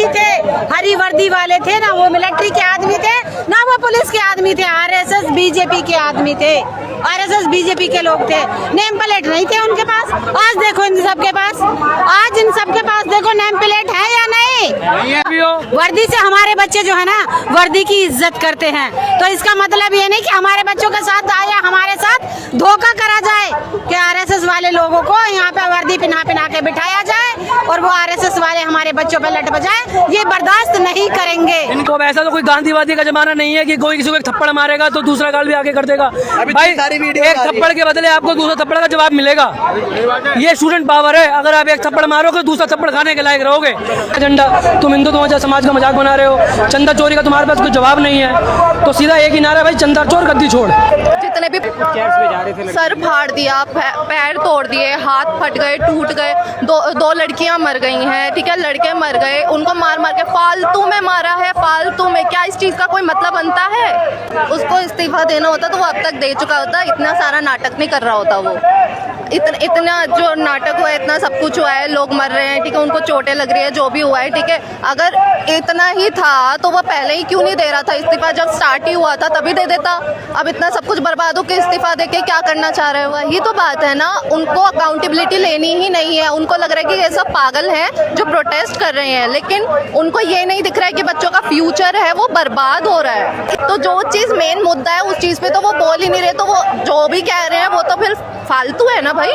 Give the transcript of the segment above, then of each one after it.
नहीं थे, हरी वर्दी वाले थे ना, वो मिलिट्री के आदमी थे ना, वो पुलिस के आदमी थे, आरएसएस बीजेपी के आदमी थे, आरएसएस बीजेपी के लोग थे। नेम प्लेट नहीं थे उनके पास। आज देखो इन सबके पास, आज इन सबके पास देखो नेम प्लेट है या नहीं। वर्दी से हमारे बच्चे जो है ना वर्दी की इज्जत करते हैं, तो इसका मतलब ये नहीं कि हमारे बच्चों के साथ आया हमारे साथ धोखा करा जाए कि आरएसएस वाले लोगों को यहाँ पे वर्दी पिना के बिठाया जाए और वो आरएसएस वाले हमारे बच्चों पे लट बजाए, ये बर्दाश्त नहीं करेंगे। इनको ऐसा तो कोई गांधीवादी का जमाना नहीं है कि कोई किसी को एक थप्पड़ मारेगा तो दूसरा गाल भी आगे कर देगा। भाई एक थप्पड़ के बदले आपको दूसरा थप्पड़ का जवाब मिलेगा। ये स्टूडेंट पावर है। अगर आप एक थप्पड़ मारोगे दूसरा थप्पड़ खाने के लायक रहोगे। एजेंडा तुम हिंदू समाज का मजाक बना रहे हो, चंदा चोरी का तुम्हारे पास कोई जवाब नहीं है, तो सीधा एक ही नारा भाई, चंदा चोर गद्दी छोड़। जितने भी सर फाड़ दिया, पैर तोड़ दिए, हाथ फट गए, टूट गए, दो लड़कियां मर गई हैं, ठीक है, लड़के मर गए, उनको मार के फालतू में मारा है, फालतू में। क्या इस चीज का कोई मतलब बनता है? उसको इस्तीफा देना होता तो वो अब तक दे चुका होता, इतना सारा नाटक नहीं कर रहा होता वो। इतना जो नाटक हुआ है, इतना सब कुछ हुआ है, लोग मर रहे हैं, ठीक है, उनको चोटें लग रही है, जो भी हुआ है, ठीक है, अगर इतना ही था तो वो पहले ही क्यों नहीं दे रहा था इस्तीफा? जब स्टार्ट ही हुआ था तभी दे देता। अब इतना सब कुछ बर्बाद हो के इस्तीफा देके क्या करना चाह रहे हो? यही तो बात है ना, उनको अकाउंटेबिलिटी लेनी ही नहीं है। उनको लग रहा है कि ये सब पागल हैं जो प्रोटेस्ट कर रहे हैं, लेकिन उनको ये नहीं दिख रहा है कि बच्चों का फ्यूचर है वो बर्बाद हो रहा है। तो जो चीज़ मेन मुद्दा है उस चीज़ पे तो वो बोल ही नहीं रहे, तो वो जो भी कह रहे हैं वो तो फिर फालतू है ना भाई।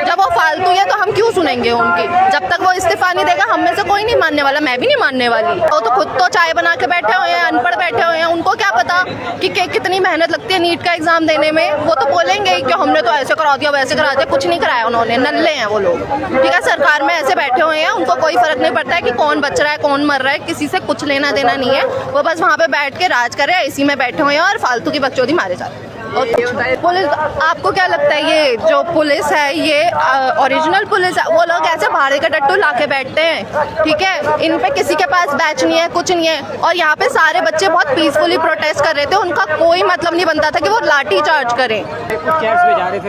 जब वो फालतू है तो हम क्यों सुनेंगे उनकी? जब तक वो इस्तीफा नहीं देगा हम में से कोई नहीं मानने वाला, मैं भी नहीं मानने वाली। वो तो खुद तो चाय बना के बैठे हुए हैं, अनपढ़ बैठे हुए हैं, उनको क्या पता कि कितनी मेहनत लगती है नीट का एग्जाम देने में। वो तो बोलेंगे कि हमने तो ऐसे करा दिया वैसे करा दिया, कुछ नहीं कराया उन्होंने, नल्ले हैं वो लोग, ठीक है। सरकार में ऐसे बैठे हुए हैं, उनको कोई फर्क नहीं पड़ता है कि कौन बच रहा है कौन मर रहा है, किसी से कुछ लेना देना नहीं है। वो बस वहाँ पे बैठ के राज कर रहे हैं, इसी में बैठे हुए हैं और फालतू की बकचोदी मारे जा रहे हैं। पुलिस, आपको क्या लगता है ये जो पुलिस है ये ओरिजिनल पुलिस है? वो लोग ऐसे भाड़े का टट्टू लाके बैठते हैं, ठीक है, इन पे किसी के पास बैच नहीं है, कुछ नहीं है, और यहाँ पे सारे बच्चे बहुत पीसफुली प्रोटेस्ट कर रहे थे, उनका कोई मतलब नहीं बनता था कि वो लाठी चार्ज करें।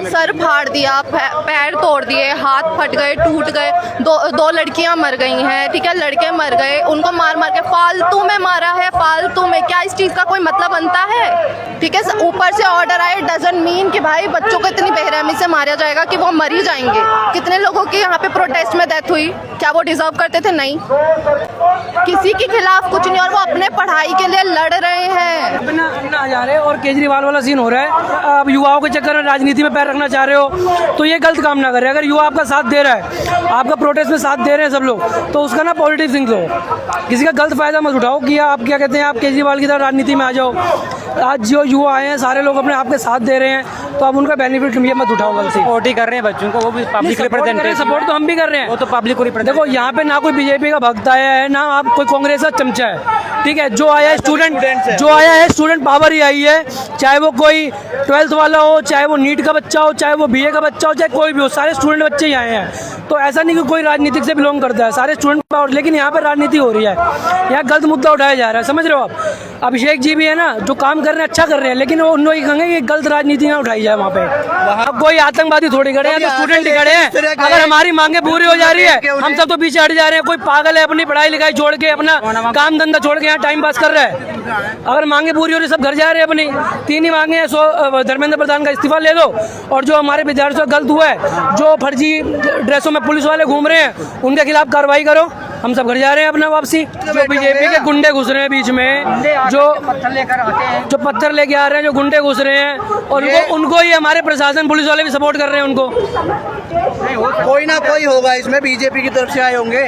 सर फाड़ दिया, पैर तोड़ दिए, हाथ फट गए, टूट गए, दो लड़कियां मर गई हैं, ठीक है, लड़के मर गए, उनको मार के फालतू में मारा है, फालतू में। क्या इस चीज का कोई मतलब बनता है? ठीक है, ऊपर से ऑर्डर आए, डजंट मीन कि भाई बच्चों को इतनी बेरहमी से मारा जाएगा कि वो मर ही जाएंगे। कितने लोगों की यहाँ पे प्रोटेस्ट में डेथ हुई, क्या वो डिजर्व करते थे? नहीं, किसी के खिलाफ कुछ नहीं, और वो अपने पढ़ाई के लिए लड़ रहे हैं। अपना जा रहे और केजरीवाल वाला सीन हो रहा है। आप युवाओं के चक्कर में राजनीति में पैर रखना चाह रहे हो तो ये गलत काम ना करें। अगर युवा आपका साथ दे रहा है, आपका प्रोटेस्ट में साथ दे रहे हैं सब लोग, तो उसका ना पॉजिटिव थिंक लो, किसी का गलत फायदा मत उठाओ कि आप क्या कहते हैं आप केजरीवाल की तरह राजनीति में आ जाओ। आज जो युवा आए हैं सारे लोग अपने आपके साथ दे रहे हैं, तो आप उनका बेनिफिट मत उठाओ। गलती सपोर्ट ही कर रहे हैं बच्चों को, वो भी पब्लिक रिप्रेजेंटेटिव। सपोर्ट तो हम भी कर रहे हैं, वो तो पब्लिक को रिप्रेजेंट। देखो यहाँ पे ना कोई बीजेपी का भक्त आया है, ना आप कोई कांग्रेस का चमचा है, ठीक है। जो आया है स्टूडेंट पावर ही आई है, चाहे वो कोई 12th वाला हो, चाहे वो नीट का बच्चा हो, चाहे वो BA का बच्चा हो, चाहे कोई भी हो, सारे स्टूडेंट बच्चे ही आए हैं। तो ऐसा नहीं कि कोई राजनीतिक से बिलोंग करता है, सारे स्टूडेंट पावर। लेकिन यहाँ पर राजनीति हो रही है, यहाँ गलत मुद्दा उठाया जा रहा है, समझ रहे हो आप? अभिषेक जी भी है ना, जो काम कर रहे हैं अच्छा कर रहे हैं, लेकिन वो उन लोग कहेंगे कि गलत राजनीति ना उठाई जाए वहाँ पे। अब कोई आतंकवादी थोड़ी खड़े हैं, तो स्टूडेंट ही खड़े हैं। अगर हमारी मांगे पूरी हो जा रही है, हम सब तो पीछे हट जा रहे हैं। कोई पागल है अपनी पढ़ाई लिखाई छोड़ के, अपना काम धंधा छोड़ के यहाँ टाइम पास कर रहा है। अगर मांगे पूरी हो रही, सब घर जा रहे हैं अपनी। 3 ही मांगे हैं, धर्मेंद्र प्रधान का इस्तीफा ले दो, और जो हमारे विद्यार्थियों का गलत हुआ है, जो फर्जी ड्रेसों में पुलिस वाले घूम रहे हैं, उनके खिलाफ कार्रवाई करो। हम सब घर जा रहे हैं अपना वापसी। जो बीजेपी के गुंडे घुस रहे हैं बीच में, जो पत्थर लेके आ रहे हैं, जो गुंडे घुस रहे हैं, और उनको ही हमारे प्रशासन पुलिस वाले भी सपोर्ट कर रहे हैं उनको। कोई ना कोई होगा इसमें, बीजेपी की तरफ से आए होंगे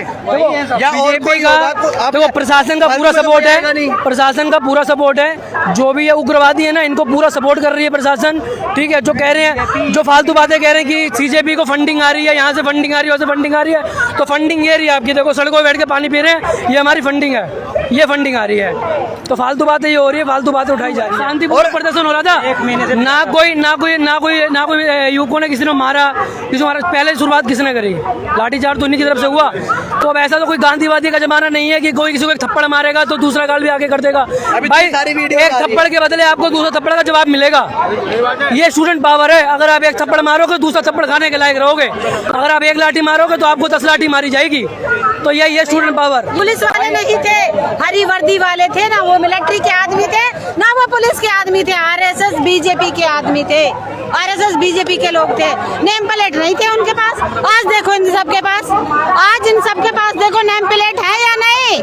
या और कोई होगा। देखो प्रशासन का पूरा सपोर्ट है, प्रशासन का पूरा सपोर्ट है। जो भी ये उग्रवादी है ना, इनको पूरा सपोर्ट कर रही है प्रशासन, ठीक है। जो कह रहे हैं, जो फालतू बातें कह रहे हैं कि CJP को फंडिंग आ रही है, यहाँ से फंडिंग आ रही है, वहाँ से फंडिंग आ रही है, तो फंडिंग ये रही है आपकी। देखो सड़कों बैठ के पानी पी रहे हैं, ये हमारी फंडिंग है, ये फंडिंग आ रही है। तो फालतू बातें ये हो रही है, फालतू बातें उठाई जा रही है। शांतिपूर्ण प्रदर्शन हो रहा था, ना कोई युवकों ने किसी ने मारा, पहले शुरुआत किसने करी? लाठीचार्ज तो उन्हीं की तरफ से हुआ। तो अब ऐसा तो कोई गांधीवादी का जमाना नहीं है कि कोई किसी को एक थप्पड़ मारेगा तो दूसरा गाल भी आगे कर देगा। भाई एक थप्पड़ के बदले आपको दूसरा थप्पड़ का जवाब मिलेगा। ये स्टूडेंट पावर है। अगर आप एक थप्पड़ मारोगे दूसरा थप्पड़ खाने के लायक रहोगे। अगर आप एक लाठी मारोगे तो आपको 10 लाठी मारी जाएगी। तो ये आई है स्टूडेंट पावर। पुलिस वाले नहीं थे, हरी वर्दी वाले थे ना, वो मिलिट्री के आदमी थे ना, वो पुलिस के आदमी थे, आरएसएस बीजेपी के आदमी थे, आरएसएस बीजेपी के लोग थे। नेम प्लेट नहीं थे उनके पास। आज देखो इन सबके पास, आज इन सबके पास देखो नेम प्लेट है या नहीं,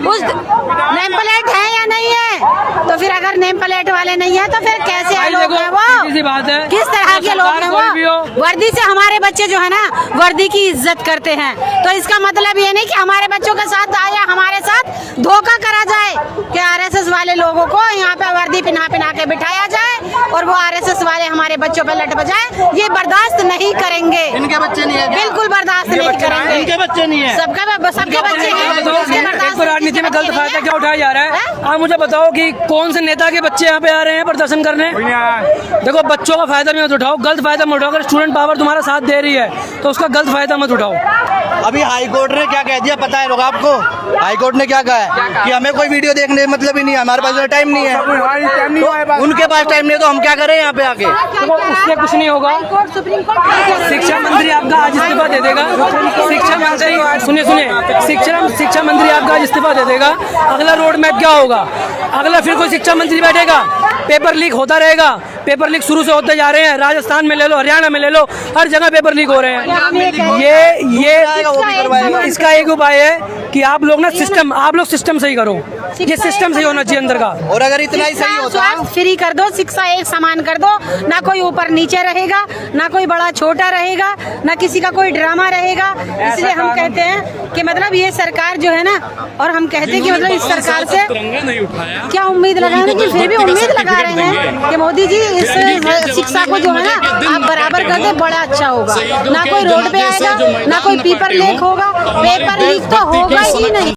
उस नेम प्लेट है या नहीं है। तो फिर अगर नेम प्लेट वाले नहीं है तो फिर कैसे लोग हैं वो, सीधी बात है, किस तरह के लोग हैं वो। वर्दी से हमारे बच्चे जो है ना, वर्दी की इज्जत करते हैं। तो इसका मतलब ये नहीं कि हमारे बच्चों के साथ आया, हमारे साथ धोखा करा जाए कि आरएसएस वाले लोगों को यहाँ पे वर्दी पिना के बिठाया जाए और वो आरएसएस वाले हमारे बच्चों पे लट बजाए। ये बर्दाश्त नहीं करेंगे, इनके बच्चे नहीं है, बिल्कुल बर्दाश्त नहीं करेंगे। इनके बच्चे नहीं है, सबके बच्चे हैं। तो राजनीति में गलत फायदा क्या उठाया जा रहा है? आप मुझे बताओ कि कौन से नेता के बच्चे यहाँ पे आ रहे हैं प्रदर्शन करने? देखो, बच्चों का फायदा भी मत उठाओ, गलत फायदा मत उठाओ। अगर स्टूडेंट पावर तुम्हारा साथ दे रही है तो उसका गलत फायदा मत उठाओ। अभी हाई कोर्ट ने क्या कह दिया पता है लोग आपको? हाई कोर्ट ने क्या कहा है कि हमें कोई वीडियो देखने मतलब ही नहीं है, हमारे पास टाइम नहीं है। तो उनके पास टाइम नहीं है तो हम क्या करें यहाँ पे आके? तो उससे कुछ नहीं होगा। शिक्षा मंत्री आपका आज इस्तीफा दे देगा। शिक्षा मंत्री सुनिए, शिक्षा मंत्री आपका आज इस्तीफा दे देगा। अगला रोड मैप क्या होगा? अगला फिर कोई शिक्षा मंत्री बैठेगा, पेपर लीक होता रहेगा। पेपर लीक शुरू से होते जा रहे हैं, राजस्थान में ले लो, हरियाणा में ले लो, हर जगह पेपर लीक हो रहे हैं। ये इसका एक उपाय है कि आप लोग ना सिस्टम सही करो। ये सिस्टम सही होना चाहिए अंदर का। और अगर इतना ही सही होता, स्वास्थ्य फ्री कर दो, शिक्षा एक समान कर दो, ना कोई ऊपर नीचे रहेगा, ना कोई बड़ा छोटा रहेगा, ना किसी का कोई ड्रामा रहेगा। इसलिए हम कहते हैं कि मतलब ये सरकार जो है ना, और हम कहते हैं कि मतलब इस सरकार से क्या उम्मीद लगाए, लेकिन फिर भी उम्मीद लगा रहे हैं कि मोदी जी इस शिक्षा को जो है ना आप बराबर कर दे, बड़ा अच्छा होगा। ना कोई रोड पे आएगा, ना कोई पेपर लीक होगा, पेपर लीक तो होगा ही नहीं।